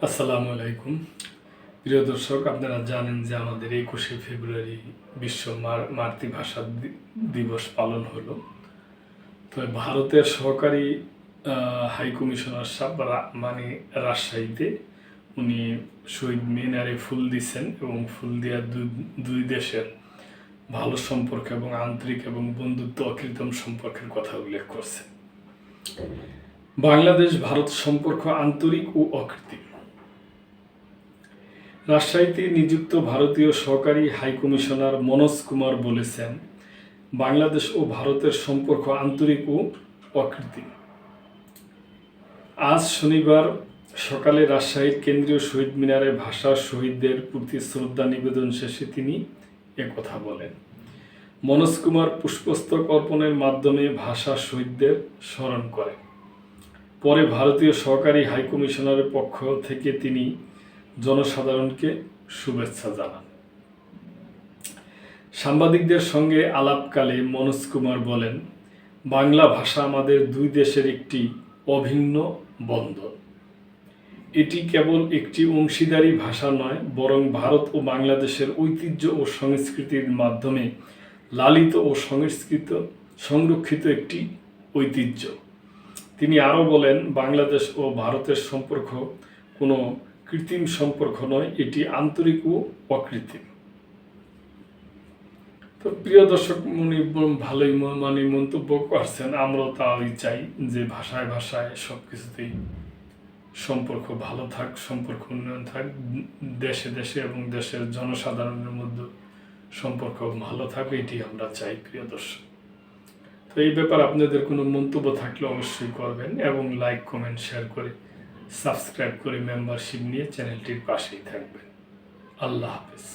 আসসালামু আলাইকুম। প্রিয় দর্শক, আপনারা জানেন যে আমাদের ২১শে ফেব্রুয়ারি বিশ্ব মাতৃভাষা দিবস পালন হলো। তো ভারতের সহকারী হাই কমিশনার সাহেব রাজশাহীতে উনি শহীদ মিনারে ফুল দিচ্ছেন এবং ফুল দেওয়া দুই দেশের ভালো সম্পর্ক এবং আন্তরিক এবং বন্ধুত্ব অকৃত্রিম সম্পর্কের কথা উল্লেখ করছেন। বাংলাদেশ ভারত সম্পর্ক আন্তরিক ও অকৃত্রিম। রাজশাহীতে নিযুক্ত ভারতীয় সহকারী হাইকমিশনার মনোজ কুমার বলেছেন, বাংলাদেশ ও ভারতের সম্পর্ক আন্তরিক ও অকৃত্রিম। আজ শনিবার সকালে রাজশাহীর কেন্দ্রীয় শহীদ মিনারে ভাষা শহীদদের প্রতি শ্রদ্ধা নিবেদন শেষে তিনি একথা বলেন। মনোজ কুমার পুষ্পস্তক অর্পণের মাধ্যমে ভাষা শহীদদের স্মরণ করেন। পরে ভারতীয় সহকারী হাইকমিশনারের পক্ষ থেকে তিনি জনসাধারণকে শুভেচ্ছা জানান। সাংবাদিকদের সঙ্গে আলাপকালে মনোজ কুমার বলেন, বাংলা ভাষা আমাদের দুই দেশের একটি অভিন্ন বন্ধন। এটি কেবল একটি অংশীদারি ভাষা নয়, বরং ভারত ও বাংলাদেশের ঐতিহ্য ও সংস্কৃতির মাধ্যমে লালিত ও সংরক্ষিত একটি ঐতিহ্য। তিনি আরও বলেন, বাংলাদেশ ও ভারতের সম্পর্ক কোনো কৃত্রিম সম্পর্ক নয়, এটি আন্তরিক ও অকৃত্রিম। তো প্রিয় দর্শক, উনি ভালোই মন্তব্য করছেন। আমরাও তাই চাই যে ভাষায় ভাষায় সব কিছুতেই সম্পর্ক ভালো থাক, সম্পর্ক উন্নয়ন থাক, দেশে দেশে এবং দেশের জনসাধারণের মধ্যে সম্পর্ক ভালো থাক, এটি আমরা চাই প্রিয় দর্শক। তো এই ব্যাপারে আপনাদের কোনো মন্তব্য থাকলে অবশ্যই করবেন এবং লাইক, কমেন্ট, শেয়ার করে সাবস্ক্রাইব করে মেম্বারশিপ নিয়ে চ্যানেলটির পাশেই থাকবেন। আল্লাহ হাফেজ।